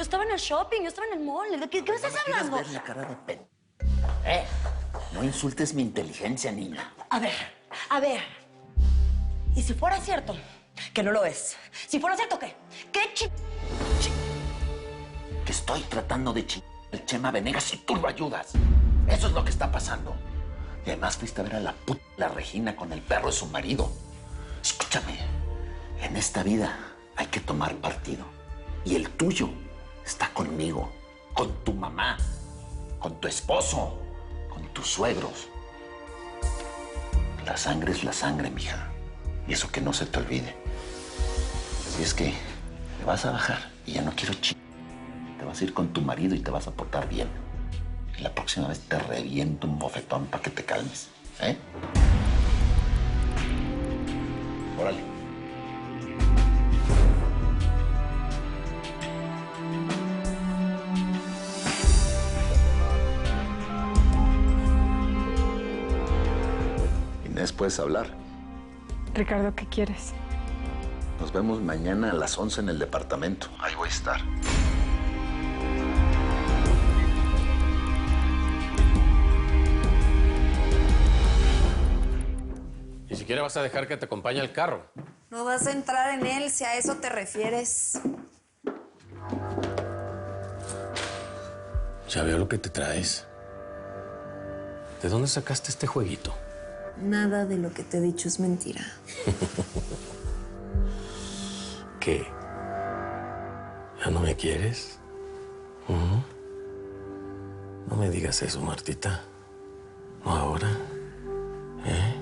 estaba en el shopping, yo estaba en el mall. ¿De qué me estás hablando? Ver la cara de pen. No insultes mi inteligencia, niña. A ver. ¿Y si fuera cierto? Que no lo es. Si fuera cierto, ¿qué? Que estoy tratando de chingar al Chema Venegas y tú lo ayudas. Eso es lo que está pasando. Y además fuiste a ver a la Regina con el perro de su marido. Escúchame, en esta vida hay que tomar partido. Y el tuyo está conmigo, con tu mamá, con tu esposo, con tus suegros. La sangre es la sangre, mija. Y eso que no se te olvide. Así es que te vas a bajar y ya no quiero chingar. Te vas a ir con tu marido y te vas a portar bien. Y la próxima vez te reviento un bofetón para que te calmes, ¿eh? Órale. Inés, ¿puedes hablar? Ricardo, ¿qué quieres? Nos vemos mañana a las 11 en el departamento. Ahí voy a estar. Ni siquiera vas a dejar que te acompañe el carro. No vas a entrar en él si a eso te refieres. Ya veo lo que te traes. ¿De dónde sacaste este jueguito? Nada de lo que te he dicho es mentira. ¿Qué? ¿Ya no me quieres? No me digas eso, Martita. No ahora. ¿Eh?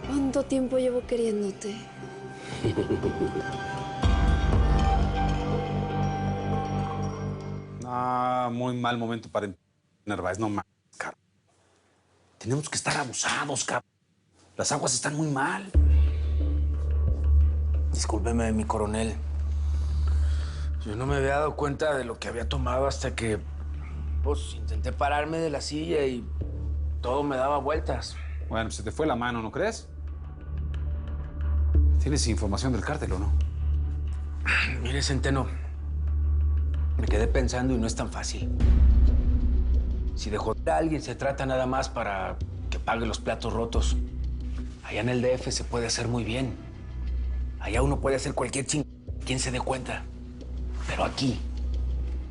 ¿Cuánto tiempo llevo queriéndote? Muy mal momento para Narváez, no más, cabrón. Tenemos que estar abusados, cabrón. Las aguas están muy mal. Discúlpeme, mi coronel. Yo no me había dado cuenta de lo que había tomado hasta que, pues, intenté pararme de la silla y todo me daba vueltas. Bueno, se te fue la mano, ¿no crees? ¿Tienes información del cártel o no? Mire, Centeno, me quedé pensando y no es tan fácil. Si de joder a alguien se trata nada más para que pague los platos rotos, allá en el DF se puede hacer muy bien. Allá uno puede hacer cualquier quien se dé cuenta. Pero aquí,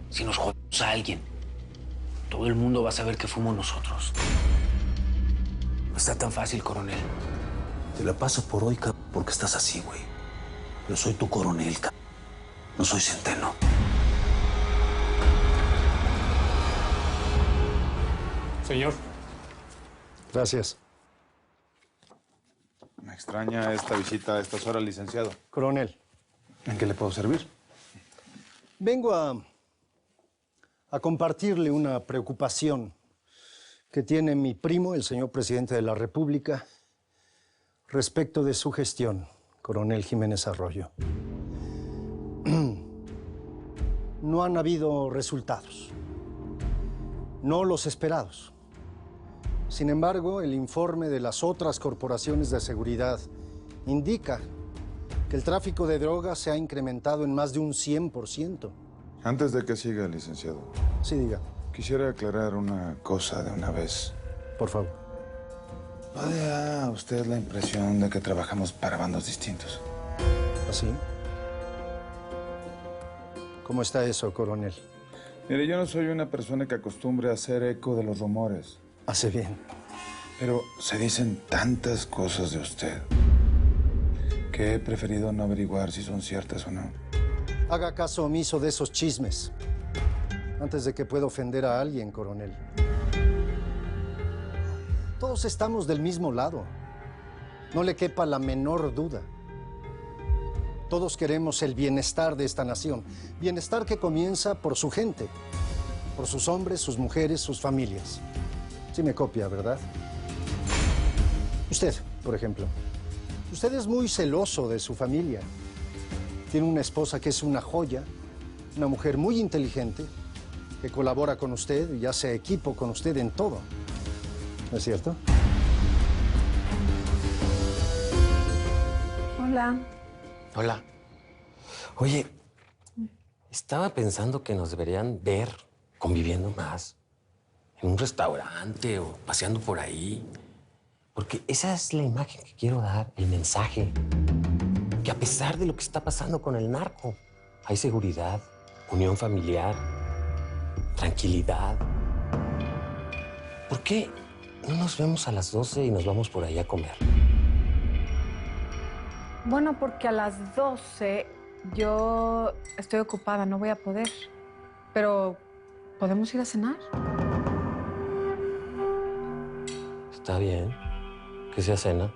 si nos jodemos a alguien, todo el mundo va a saber que fuimos nosotros. No está tan fácil, coronel. Te la paso por hoy, cabrón, porque estás así, güey. Yo soy tu coronel, cabrón. No soy Centeno. Señor. Gracias. Me extraña esta visita a estas horas, licenciado. Coronel. ¿En qué le puedo servir? Vengo a compartirle una preocupación que tiene mi primo, el señor presidente de la República, respecto de su gestión, coronel Jiménez Arroyo. No han habido resultados, no los esperados. Sin embargo, el informe de las otras corporaciones de seguridad indica que el tráfico de drogas se ha incrementado en más de un 100%. Antes de que siga, licenciado. Sí, diga. Quisiera aclarar una cosa de una vez. Por favor. ¿No da a usted la impresión de que trabajamos para bandos distintos? ¿Así? ¿Cómo está eso, coronel? Mire, yo no soy una persona que acostumbre a hacer eco de los rumores. Hace bien. Pero se dicen tantas cosas de usted que he preferido no averiguar si son ciertas o no. Haga caso omiso de esos chismes antes de que pueda ofender a alguien, coronel. Todos estamos del mismo lado. No le quepa la menor duda. Todos queremos el bienestar de esta nación. Bienestar que comienza por su gente. por sus hombres, sus mujeres, sus familias. Sí me copia, ¿verdad? Usted, por ejemplo. Usted es muy celoso de su familia. Tiene una esposa que es una joya, una mujer muy inteligente, que colabora con usted y hace equipo con usted en todo. ¿No es cierto? Hola. Hola. Oye, estaba pensando que nos deberían ver conviviendo más. En un restaurante o paseando por ahí. Porque esa es la imagen que quiero dar, el mensaje. Que a pesar de lo que está pasando con el narco, hay seguridad, unión familiar, tranquilidad. ¿Por qué no nos vemos a las 12 y nos vamos por ahí a comer? Bueno, porque a las 12 yo estoy ocupada, no voy a poder. Pero, ¿podemos ir a cenar? Está bien, que sea cena.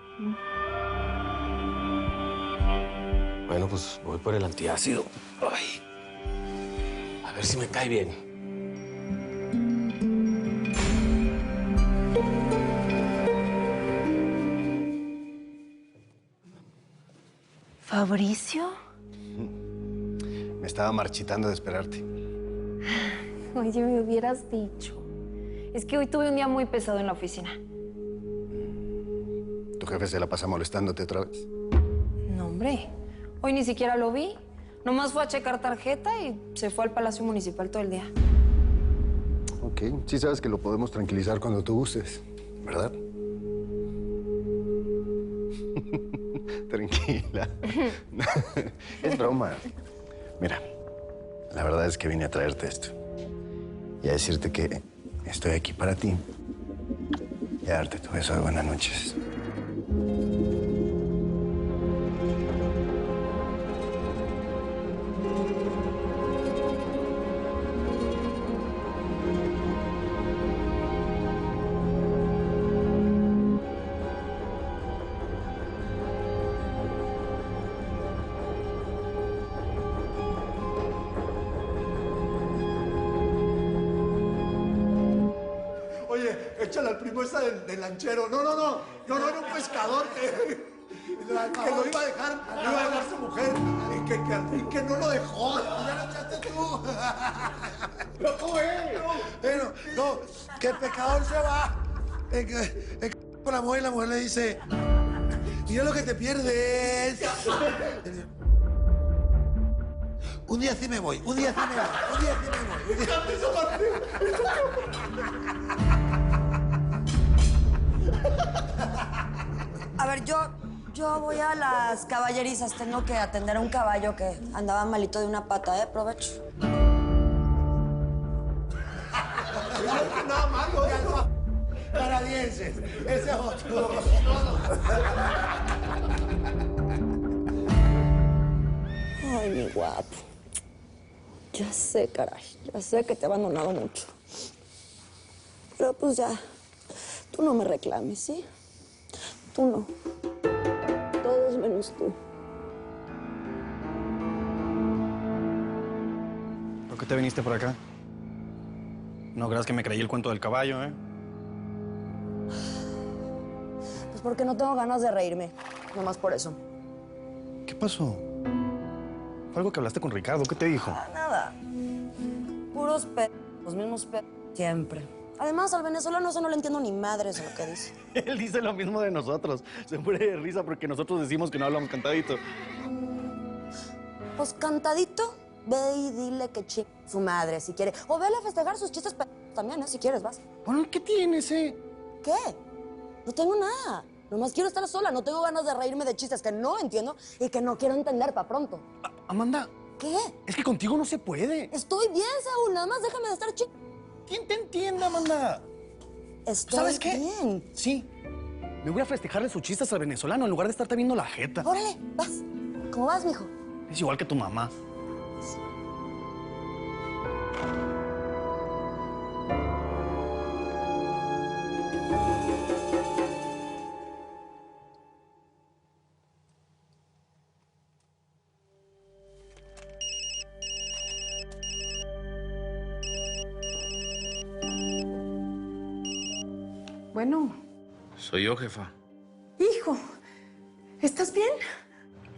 Bueno, pues voy por el antiácido. Ay. A ver si me cae bien. ¿Fabricio? Me estaba marchitando de esperarte. Oye, me hubieras dicho. Es que hoy tuve un día muy pesado en la oficina. ¿Tu jefe se la pasa molestándote otra vez? No, hombre. Hoy ni siquiera lo vi. Nomás fue a checar tarjeta y se fue al Palacio Municipal todo el día. Ok, sí sabes que lo podemos tranquilizar cuando tú gustes, ¿verdad? Tranquila. Es broma. Mira, la verdad es que vine a traerte esto. Y a decirte que estoy aquí para ti. Y a darte tu beso de buenas noches. Oye, échale al primo esa del lanchero. No, era un pescador que lo iba a dejar su mujer y que no lo dejó. Ya lo echaste tú. Pero ¿cómo es? Bueno, no, que el pescador se va con la mujer y la mujer le dice, mira lo que te pierdes. Un día sí me voy, un día sí me voy, un día sí me voy. A ver, yo voy a las caballerizas. Tengo que atender a un caballo que andaba malito de una pata, ¿eh? Provecho. Nada malo, eso. Canadienses. Ese es otro. Ay, mi guapo. Ya sé, caray. Ya sé que te he abandonado mucho. Pero pues ya, tú no me reclames, ¿sí? Tú no. Todos menos tú. ¿Por qué te viniste por acá? No creas que me creí el cuento del caballo, ¿eh? Pues porque no tengo ganas de reírme. Nomás por eso. ¿Qué pasó? Fue algo que hablaste con Ricardo. ¿Qué te dijo? Nada. Puros los mismos siempre. Además, al venezolano eso no le entiendo ni madres a lo que dice. Él dice lo mismo de nosotros. Se muere de risa porque nosotros decimos que no hablamos cantadito. Pues cantadito, ve y dile que chingue su madre si quiere. O vele a festejar sus chistes también, ¿eh? Si quieres, vas. Bueno, ¿qué tienes, eh? ¿Qué? No tengo nada. Nomás quiero estar sola. No tengo ganas de reírme de chistes que no entiendo y que no quiero entender para pronto. Amanda. ¿Qué? Es que contigo no se puede. Estoy bien, Saúl. Nada más déjame de estar ¿Quién te entiende, Amanda? Estoy ¿Sabes qué? bien. Sí. Me voy a festejarle sus chistes al venezolano en lugar de estarte viendo la jeta. Órale, vas. ¿Cómo vas, mijo? Es igual que tu mamá. Bueno, Soy yo, jefa. hijo, ¿estás bien?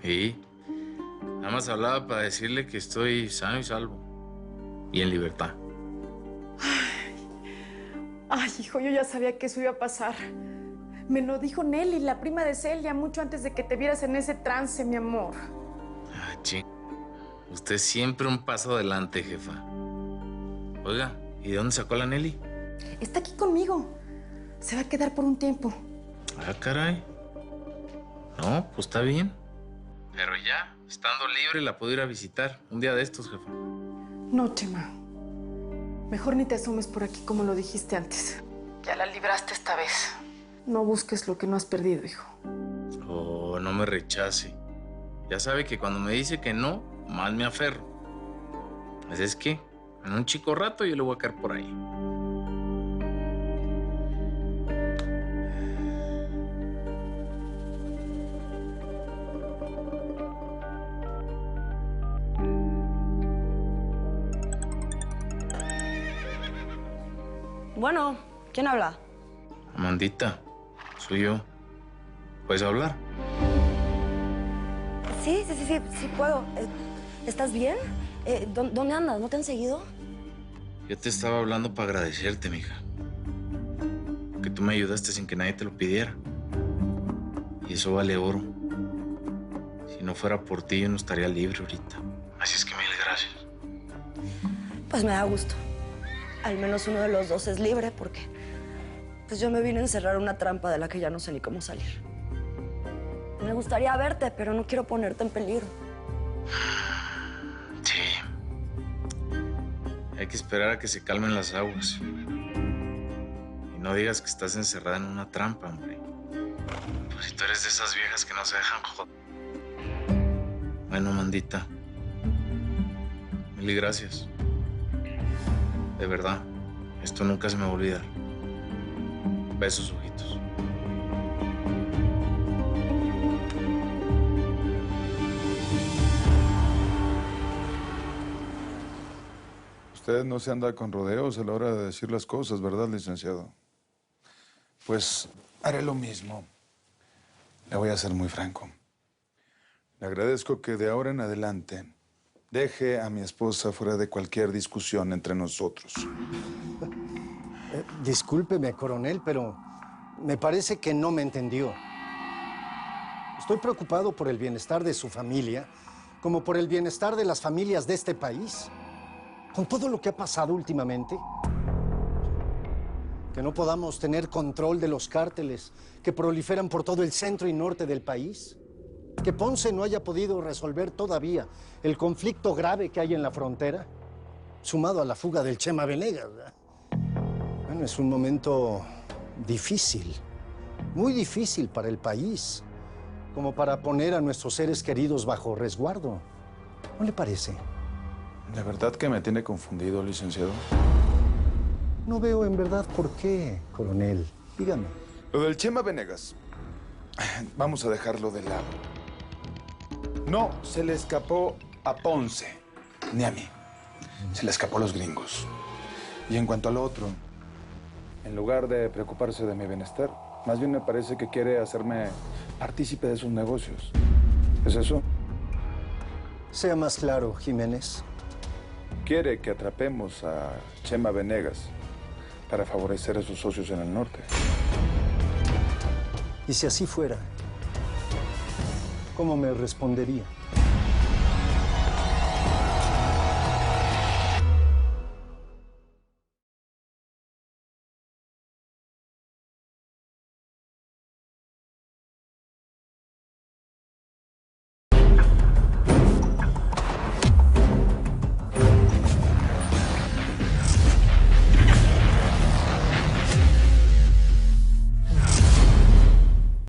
Y nada más hablaba para decirle que estoy sano y salvo. Y en libertad. Ay, hijo, yo ya sabía que eso iba a pasar. Me lo dijo Nelly, la prima de Celia, mucho antes de que te vieras en ese trance, mi amor. Ah, ching. Usted siempre un paso adelante, jefa. Oiga, ¿y de dónde sacó la Nelly? Está aquí conmigo. Se va a quedar por un tiempo. Ah, caray. No, pues está bien. Pero ya, estando libre, la puedo ir a visitar un día de estos, jefa. No, Chema. Mejor ni te asomes por aquí como lo dijiste antes. Ya la libraste esta vez. No busques lo que no has perdido, hijo. Oh, no me rechace. Ya sabe que cuando me dice que no, más me aferro. Así es que, en un chico rato yo le voy a caer por ahí. Bueno, ¿quién habla? Amandita, soy yo. ¿Puedes hablar? Sí puedo. ¿Estás bien? ¿Dónde andas? ¿No te han seguido? Yo te estaba hablando para agradecerte, mija. Que tú me ayudaste sin que nadie te lo pidiera. Y eso vale oro. Si no fuera por ti, yo no estaría libre ahorita. Así es que mil gracias. Pues me da gusto. Al menos uno de los dos es libre porque pues yo me vine a encerrar en una trampa de la que ya no sé ni cómo salir. Me gustaría verte, pero no quiero ponerte en peligro. Sí. Hay que esperar a que se calmen las aguas. Y no digas que estás encerrada en una trampa, hombre. Pues si tú eres de esas viejas que no se dejan joder. Bueno, Mandita. Mil gracias. De verdad, esto nunca se me va a olvidar. Besos, ojitos. Usted no se anda con rodeos a la hora de decir las cosas, ¿verdad, licenciado? Pues haré lo mismo. Le voy a ser muy franco. Le agradezco que de ahora en adelante deje a mi esposa fuera de cualquier discusión entre nosotros. Discúlpeme, coronel, pero me parece que no me entendió. Estoy preocupado por el bienestar de su familia, como por el bienestar de las familias de este país. Con todo lo que ha pasado últimamente, que no podamos tener control de los cárteles que proliferan por todo el centro y norte del país, que Ponce no haya podido resolver todavía el conflicto grave que hay en la frontera, sumado a la fuga del Chema Venegas. Bueno, es un momento difícil, muy difícil para el país, como para poner a nuestros seres queridos bajo resguardo. ¿No le parece? ¿De verdad que me tiene confundido, licenciado? No veo en verdad por qué, coronel. Dígame. Lo del Chema Venegas, vamos a dejarlo de lado. No se le escapó a Ponce, ni a mí. Se le escapó a los gringos. Y en cuanto al otro, en lugar de preocuparse de mi bienestar, más bien me parece que quiere hacerme partícipe de sus negocios. ¿Es eso? Sea más claro, Jiménez. Quiere que atrapemos a Chema Venegas para favorecer a sus socios en el norte. Y si así fuera, ¿cómo me respondería?